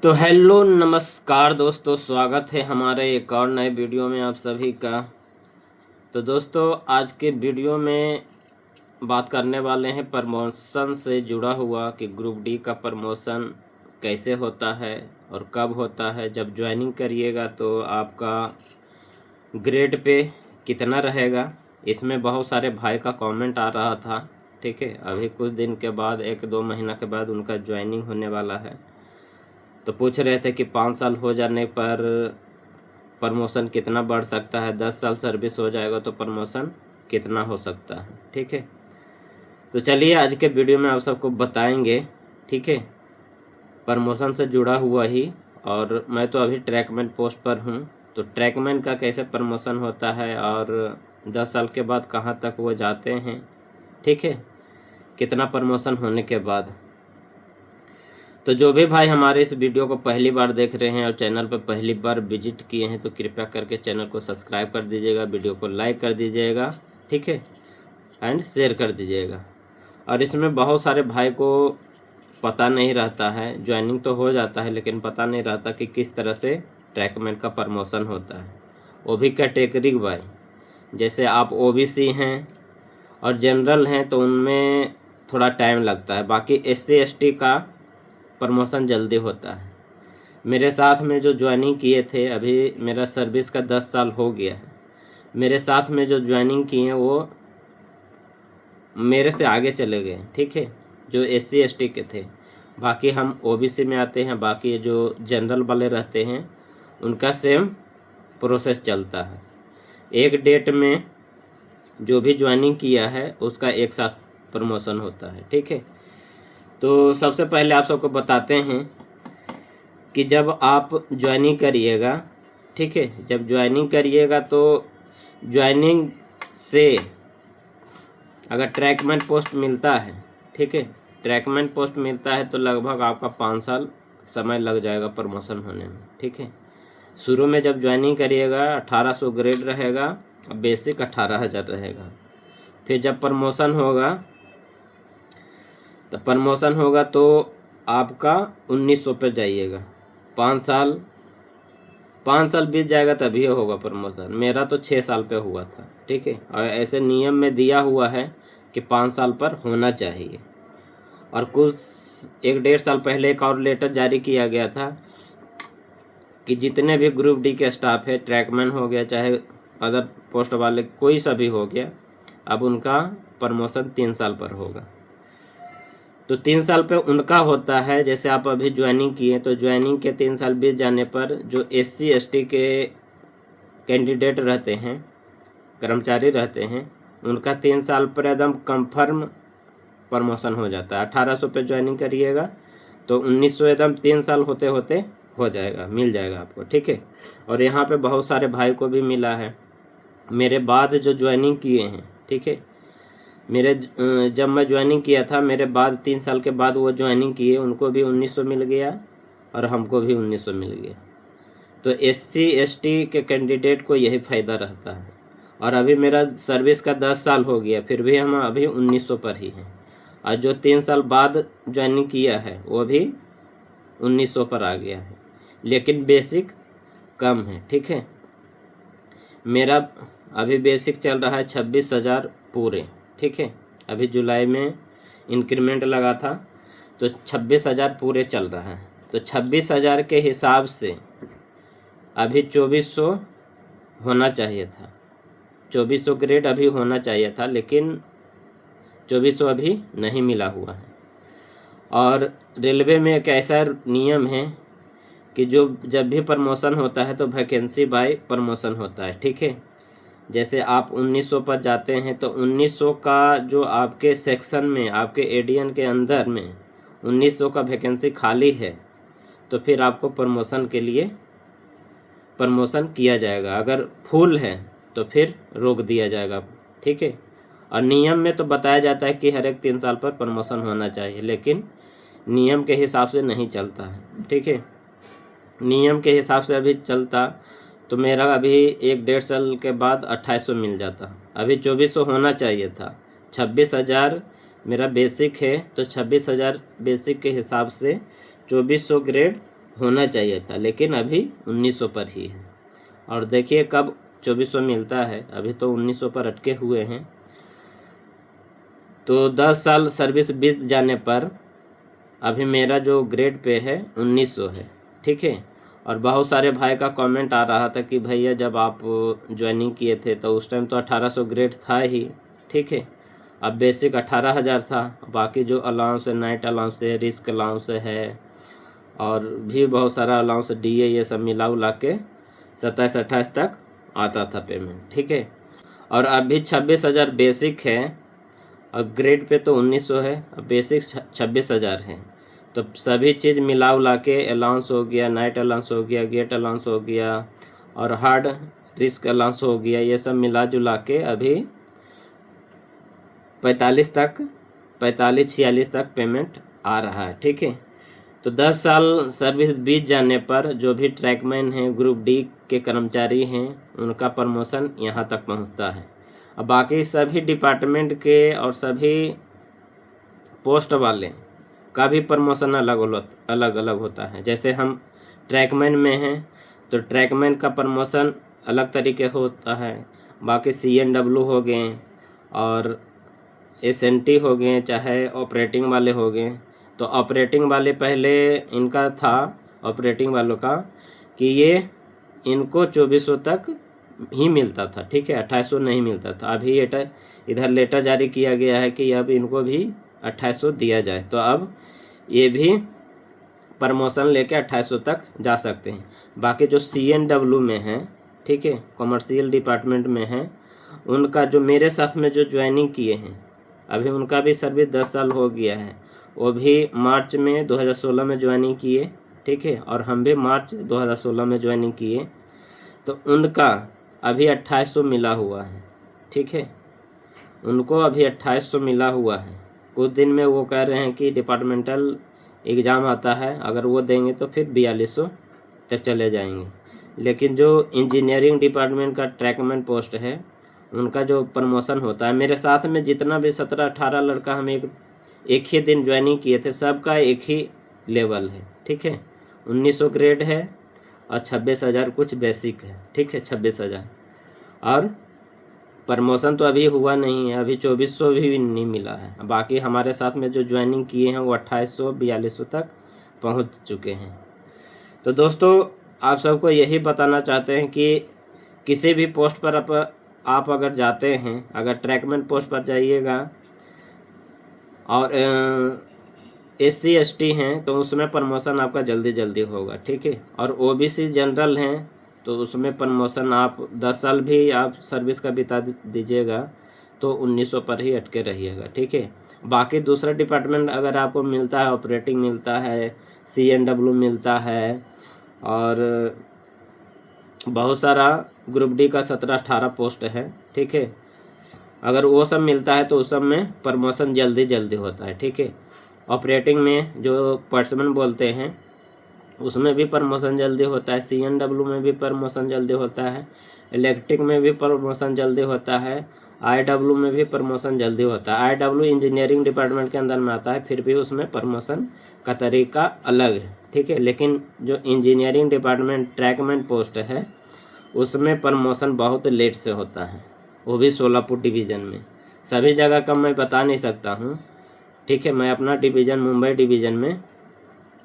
तो हेलो नमस्कार दोस्तों, स्वागत है हमारे एक और नए वीडियो में आप सभी का। तो दोस्तों, आज के वीडियो में बात करने वाले हैं प्रमोशन से जुड़ा हुआ कि ग्रुप डी का प्रमोशन कैसे होता है और कब होता है। जब ज्वाइनिंग करिएगा तो आपका ग्रेड पे कितना रहेगा। इसमें बहुत सारे भाई का कमेंट आ रहा था, ठीक है। अभी कुछ दिन के बाद, 1-2 महीना के बाद उनका ज्वाइनिंग होने वाला है। तो पूछ रहे थे कि 5 साल हो जाने पर प्रमोशन कितना बढ़ सकता है, 10 साल सर्विस हो जाएगा तो प्रमोशन कितना हो सकता है, ठीक है। तो चलिए आज के वीडियो में आप सबको बताएंगे, ठीक है, प्रमोशन से जुड़ा हुआ ही। और मैं तो अभी ट्रैकमैन पोस्ट पर हूँ, तो ट्रैकमैन का कैसे प्रमोशन होता है और 10 साल के बाद कहाँ तक वो जाते हैं, ठीक है, कितना प्रमोशन होने के बाद। तो जो भी भाई हमारे इस वीडियो को पहली बार देख रहे हैं और चैनल पर पहली बार विजिट किए हैं तो कृपया करके चैनल को सब्सक्राइब कर दीजिएगा, वीडियो को लाइक कर दीजिएगा, ठीक है, एंड शेयर कर दीजिएगा। और इसमें बहुत सारे भाई को पता नहीं रहता है, ज्वाइनिंग तो हो जाता है लेकिन पता नहीं रहता कि किस तरह से ट्रैकमैन का प्रमोशन होता है। वो भी कैटेगरी भाई, जैसे आप ओबीसी हैं और जनरल हैं तो उनमें थोड़ा टाइम लगता है। बाकी SC ST का प्रमोशन जल्दी होता है। मेरे साथ में जो ज्वाइनिंग किए थे, अभी मेरा सर्विस का 10 साल हो गया है, मेरे साथ में जो ज्वाइनिंग किए हैं वो मेरे से आगे चले गए, ठीक है, जो SC ST के थे। बाकी हम OBC में आते हैं, बाकी जो जनरल वाले रहते हैं उनका सेम प्रोसेस चलता है। एक डेट में जो भी ज्वाइनिंग किया है उसका एक साथ प्रमोशन होता है, ठीक है। तो सबसे पहले आप सबको बताते हैं कि जब आप ज्वाइनिंग करिएगा, ठीक है, जब ज्वाइनिंग करिएगा तो ज्वाइनिंग से अगर ट्रैकमैन पोस्ट मिलता है, ठीक है, ट्रैकमैन पोस्ट मिलता है तो लगभग आपका 5 साल समय लग जाएगा प्रमोशन होने में, ठीक है। शुरू में जब ज्वाइनिंग करिएगा 1800 ग्रेड रहेगा, बेसिक 18,000 रहेगा। फिर जब प्रमोशन होगा तो आपका 1900 पे जाइएगा। 5 साल बीत जाएगा तभी होगा प्रमोशन। मेरा तो 6 साल पे हुआ था, ठीक है। और ऐसे नियम में दिया हुआ है कि 5 साल पर होना चाहिए। और कुछ 1-1.5 साल पहले एक और लेटर जारी किया गया था कि जितने भी ग्रुप डी के स्टाफ है, ट्रैकमैन हो गया चाहे अदर पोस्ट वाले कोई सा भी हो गया, अब उनका प्रमोशन 3 साल पर होगा। तो 3 साल पे उनका होता है। जैसे आप अभी ज्वाइनिंग किए तो ज्वाइनिंग के 3 साल बीत जाने पर जो SC ST के कैंडिडेट रहते हैं, कर्मचारी रहते हैं, उनका 3 साल पर एकदम कंफर्म प्रमोशन हो जाता है। 1800 पे ज्वाइनिंग करिएगा तो 1900 एकदम 3 साल होते होते हो जाएगा, मिल जाएगा आपको, ठीक है। और यहाँ पे बहुत सारे भाई को भी मिला है मेरे बाद जो ज्वाइनिंग किए हैं, ठीक है। जब मैं ज्वाइनिंग किया था मेरे बाद 3 साल के बाद वो ज्वाइनिंग किए, उनको भी 1900 मिल गया और हमको भी 1900 मिल गया। तो SC ST के कैंडिडेट को यही फ़ायदा रहता है। और अभी मेरा सर्विस का 10 साल हो गया, फिर भी हम अभी 1900 पर ही हैं। और जो 3 साल बाद ज्वाइनिंग किया है वो भी 1900 पर आ गया है, लेकिन बेसिक कम है, ठीक है। मेरा अभी बेसिक चल रहा है 26,000 पूरे, ठीक है। अभी जुलाई में इंक्रीमेंट लगा था तो 26,000 पूरे चल रहा है। तो 26,000 के हिसाब से अभी 2400 होना चाहिए था, 2400 ग्रेड अभी होना चाहिए था, लेकिन 2400 अभी नहीं मिला हुआ है। और रेलवे में एक ऐसा नियम है कि जब भी प्रमोशन होता है तो वैकेंसी बाय प्रमोशन होता है, ठीक है। जैसे आप 1900 पर जाते हैं तो 1900 का जो आपके सेक्शन में, आपके एडीएन के अंदर में 1900 का वैकेंसी खाली है तो फिर आपको प्रमोशन के लिए प्रमोशन किया जाएगा। अगर फुल है तो फिर रोक दिया जाएगा, ठीक है। और नियम में तो बताया जाता है कि हर एक 3 साल पर प्रमोशन होना चाहिए, लेकिन नियम के हिसाब से नहीं चलता है, ठीक है। नियम के हिसाब से अभी चलता तो मेरा अभी 1-1.5 साल के बाद 2800 मिल जाता। अभी 2400 होना चाहिए था। 26,000 मेरा बेसिक है तो 26,000 बेसिक के हिसाब से 2400 ग्रेड होना चाहिए था, लेकिन अभी 1900 पर ही है। और देखिए कब 2400 मिलता है, अभी तो 1900 पर अटके हुए हैं। तो 10 साल सर्विस बीत जाने पर अभी मेरा जो ग्रेड पे है 1900 है, ठीक है। और बहुत सारे भाई का कमेंट आ रहा था कि भैया जब आप ज्वाइनिंग किए थे तो उस टाइम तो 1800 ग्रेड था ही, ठीक है। अब बेसिक 18,000 था, बाकी जो अलाउंस है, नाइट अलाउंस है, रिस्क अलाउंस है, और भी बहुत सारा अलाउंस डीए, ये सब मिला उला के 27-28 तक आता था पेमेंट, ठीक है। और अभी 26,000 बेसिक है, और ग्रेड पे तो 1900 है, अब बेसिक 26,000 है। तो सभी चीज़ मिला उला के अलाउंस हो गया, नाइट अलाउंस हो गया, गेट अलाउंस हो गया, और हार्ड रिस्क अलाउंस हो गया, ये सब मिला जुला के अभी 45-46 तक पेमेंट आ रहा है, ठीक है। तो 10 साल सर्विस बीत जाने पर जो भी ट्रैकमैन हैं, ग्रुप डी के कर्मचारी हैं, उनका प्रमोशन यहाँ तक पहुँचता है। अब बाकी सभी डिपार्टमेंट के और सभी पोस्ट वाले का भी प्रमोशन अलग अलग होता है। जैसे हम ट्रैकमैन में हैं तो ट्रैकमैन का प्रमोशन अलग तरीके होता है। बाकी CNW हो गए और SNT हो गए, चाहे ऑपरेटिंग वाले हो गए। तो ऑपरेटिंग वाले पहले इनका था, ऑपरेटिंग वालों का, कि ये इनको 2400 तक ही मिलता था, ठीक है, 2800 नहीं मिलता था। अभी इधर लेटर जारी किया गया है कि अब इनको भी 2800 दिया जाए, तो अब ये भी प्रमोशन लेके 2800 तक जा सकते हैं। बाकी जो CNW में है, ठीक है, कॉमर्शियल डिपार्टमेंट में है, उनका जो मेरे साथ में जो ज्वाइनिंग किए हैं, अभी उनका भी सर्विस 10 साल हो गया है। वो भी मार्च में 2016 में ज्वाइनिंग किए, ठीक है, और हम भी मार्च 2016 में ज्वाइनिंग किए। तो उनका अभी 2800 मिला हुआ है, ठीक है, उनको अभी 2800 मिला हुआ है। कुछ दिन में वो कह रहे हैं कि डिपार्टमेंटल एग्ज़ाम आता है, अगर वो देंगे तो फिर 4200 तक चले जाएंगे। लेकिन जो इंजीनियरिंग डिपार्टमेंट का ट्रैकमैन पोस्ट है, उनका जो प्रमोशन होता है, मेरे साथ में जितना भी 17-18 लड़का हम एक ही दिन ज्वाइनिंग किए थे, सबका एक ही लेवल है, ठीक है। 1900 ग्रेड है और 26,000 कुछ बेसिक है, ठीक है, 26,000। और प्रमोशन तो अभी हुआ नहीं है, अभी 2400 भी नहीं मिला है। बाकी हमारे साथ में जो ज्वाइनिंग किए हैं वो 2800-4200 तक पहुंच चुके हैं। तो दोस्तों, आप सबको यही बताना चाहते हैं कि किसी भी पोस्ट पर आप अगर जाते हैं, अगर ट्रैकमैन पोस्ट पर जाइएगा और SC ST हैं तो उसमें प्रमोशन आपका जल्दी होगा, ठीक है। और OBC जनरल हैं तो उसमें प्रमोशन आप 10 साल भी आप सर्विस का बिता दीजिएगा तो 1900 पर ही अटके रहिएगा, ठीक है। बाकी दूसरा डिपार्टमेंट अगर आपको मिलता है, ऑपरेटिंग मिलता है, CNW मिलता है, और बहुत सारा ग्रुप डी का 17-18 पोस्ट है, ठीक है, अगर वो सब मिलता है तो उस सब में प्रमोशन जल्दी होता है, ठीक है। ऑपरेटिंग में जो पर्समैन बोलते हैं उसमें भी प्रमोशन जल्दी होता है, CNW में भी प्रमोशन जल्दी होता है, इलेक्ट्रिक में भी प्रमोशन जल्दी होता है, IW में भी प्रमोशन जल्दी होता है। IW इंजीनियरिंग डिपार्टमेंट के अंदर में आता है, फिर भी उसमें प्रमोशन का तरीका अलग है, ठीक है। लेकिन जो इंजीनियरिंग डिपार्टमेंट ट्रैकमैन पोस्ट है उसमें प्रमोशन बहुत लेट से होता है, वो भी सोलापुर डिवीज़न में। सभी जगह का मैं बता नहीं सकता हूँ, ठीक है। मैं अपना डिवीज़न मुंबई डिवीज़न में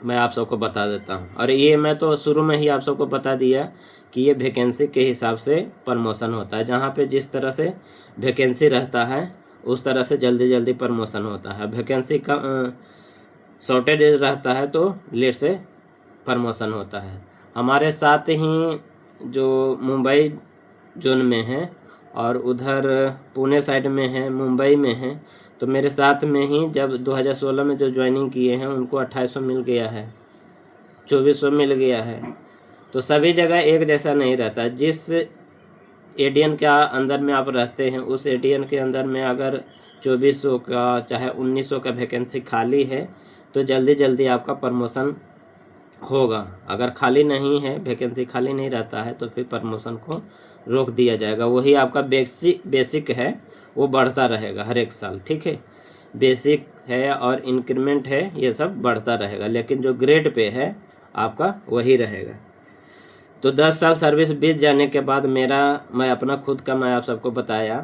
मैं आप सबको बता देता हूँ। और ये मैं तो शुरू में ही आप सबको बता दिया कि ये वैकेंसी के हिसाब से प्रमोशन होता है। जहाँ पे जिस तरह से वैकेंसी रहता है उस तरह से जल्दी प्रमोशन होता है। वैकेंसी का शॉर्टेज रहता है तो लेट से प्रमोशन होता है। हमारे साथ ही जो मुंबई जोन में है और उधर पुणे साइड में है, मुंबई में है, तो मेरे साथ में ही जब 2016 में जो ज्वाइनिंग किए हैं उनको 2800 मिल गया है, 2400 मिल गया है। तो सभी जगह एक जैसा नहीं रहता। जिस एडियन के अंदर में आप रहते हैं उस एडियन के अंदर में अगर 2400 का चाहे 1900 का वैकेंसी खाली है तो जल्दी आपका प्रमोशन होगा। अगर खाली नहीं है, वैकेंसी खाली नहीं रहता है, तो फिर प्रमोशन को रोक दिया जाएगा। वही आपका बेसिक है वो बढ़ता रहेगा हर एक साल, ठीक है। बेसिक है और इंक्रीमेंट है, ये सब बढ़ता रहेगा। लेकिन जो ग्रेड पे है आपका वही रहेगा। तो 10 साल सर्विस बीत जाने के बाद मैं अपना खुद का मैं आप सबको बताया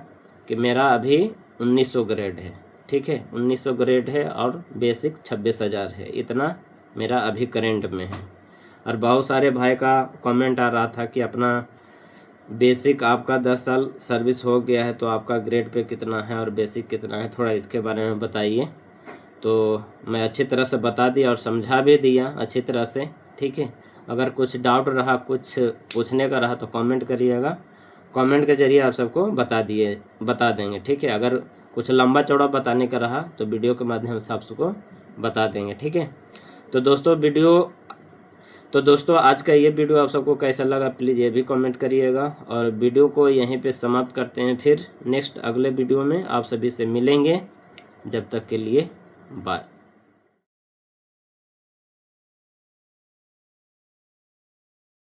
कि मेरा अभी 1900 ग्रेड है, ठीक है, 1900 ग्रेड है और बेसिक 26,000 है, इतना मेरा अभी करेंट में है। और बहुत सारे भाई का कमेंट आ रहा था कि अपना बेसिक आपका 10 साल सर्विस हो गया है तो आपका ग्रेड पे कितना है और बेसिक कितना है, थोड़ा इसके बारे में बताइए। तो मैं अच्छी तरह से बता दिया और समझा भी दिया अच्छी तरह से, ठीक है। अगर कुछ डाउट रहा, कुछ पूछने का रहा तो कमेंट करिएगा, कमेंट के जरिए आप सबको बता देंगे, ठीक है। अगर कुछ लंबा चौड़ा बताने का रहा तो वीडियो के माध्यम से आप सबको बता देंगे, ठीक है। तो दोस्तों आज का ये वीडियो आप सबको कैसा लगा प्लीज़ ये भी कमेंट करिएगा। और वीडियो को यहीं पे समाप्त करते हैं, फिर नेक्स्ट अगले वीडियो में आप सभी से मिलेंगे। जब तक के लिए बाय।